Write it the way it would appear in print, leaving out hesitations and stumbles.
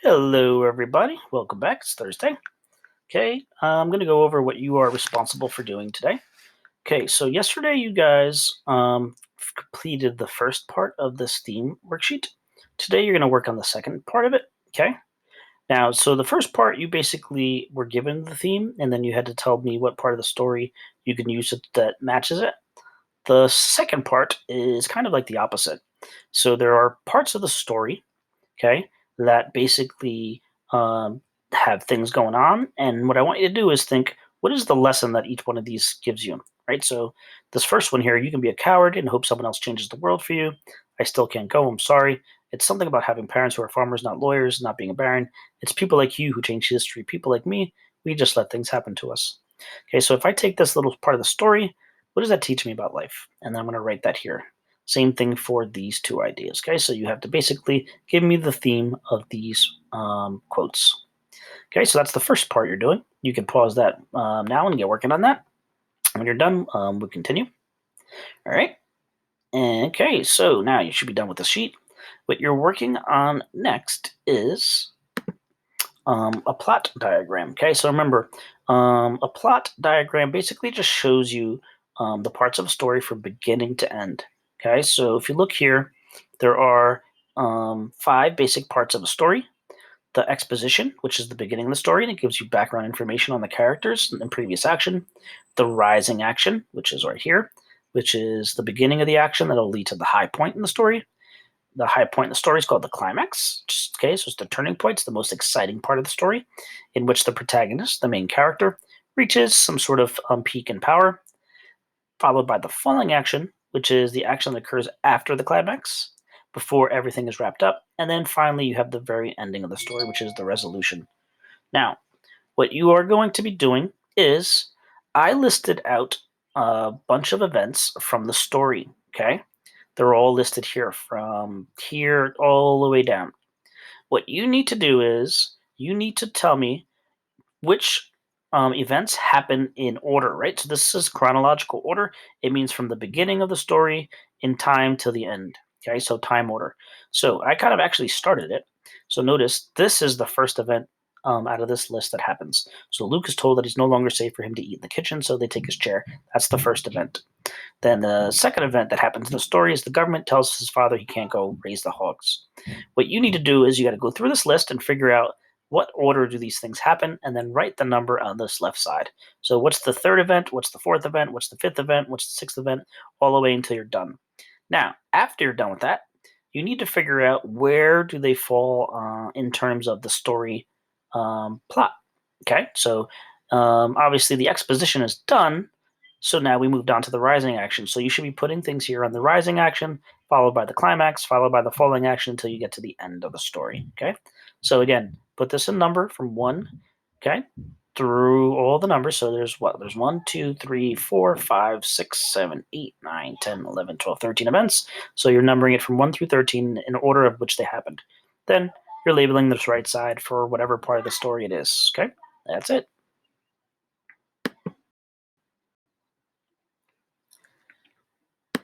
Hello, everybody. Welcome back. It's Thursday. Okay, I'm going to go over what you are responsible for doing today. Okay, so yesterday you guys completed the first part of this theme worksheet. Today you're going to work on the second part of it. Okay, now, so the first part you basically were given the theme, and then you had to tell me what part of the story you can use that matches it. The second part is kind of like the opposite. So there are parts of the story, okay, that basically um, have things going on. And what I want you to do is think, what is the lesson that each one of these gives you, right? So this first one here, you can be a coward and hope someone else changes the world for you. I still can't go. I'm sorry. It's something about having parents who are farmers, not lawyers, not being a baron. It's people like you who change history. People like me, we just let things happen to us. Okay, so if I take this little part of the story, what does that teach me about life? And then I'm going to write that here. Same thing for these two ideas. Okay, so you have to basically give me the theme of these quotes. Okay, so that's the first part you're doing. You can pause that now and get working on that. When you're done, we'll continue. All right. Okay, so now you should be done with the sheet. What you're working on next is a plot diagram. Okay, so remember, a plot diagram basically just shows you the parts of a story from beginning to end. Okay, so if you look here, there are 5 basic parts of a story. The exposition, which is the beginning of the story, and it gives you background information on the characters and previous action. The rising action, which is right here, which is the beginning of the action that'll lead to the high point in the story. The high point in the story is called the climax. Okay, so it's the turning point. It's the most exciting part of the story, in which the protagonist, the main character, reaches some sort of peak in power, followed by the falling action, which is the action that occurs after the climax, before everything is wrapped up, and then finally you have the very ending of the story, which is the resolution. Now, what you are going to be doing is I listed out a bunch of events from the story. Okay, they're all listed here from here all the way down. What you need to do is you need to tell me which events happen in order, right? So this is chronological order. It means from the beginning of the story in time to the end. Okay, so time order. So I kind of actually started it. So notice this is the first event out of this list that happens. So Luke is told that he's no longer safe for him to eat in the kitchen, so they take his chair. That's the first event. Then the second event that happens in the story is the government tells his father he can't go raise the hogs. What you need to do is you got to go through this list and figure out what order do these things happen, and then write the number on this left side. So what's the third event, what's the fourth event, what's the fifth event, what's the sixth event, all the way until you're done. Now, after you're done with that, you need to figure out where do they fall in terms of the story plot. Okay, so obviously the exposition is done, so now we moved on to the rising action. So you should be putting things here on the rising action, followed by the climax, followed by the falling action until you get to the end of the story. Okay, so again, put this in number from 1, okay, through all the numbers. So there's what? There's 1, 2, 3, 4, 5, 6, 7, 8, 9, 10, 11, 12, 13 events. So you're numbering it from 1 through 13 in order of which they happened. Then you're labeling this right side for whatever part of the story it is. Okay, that's it.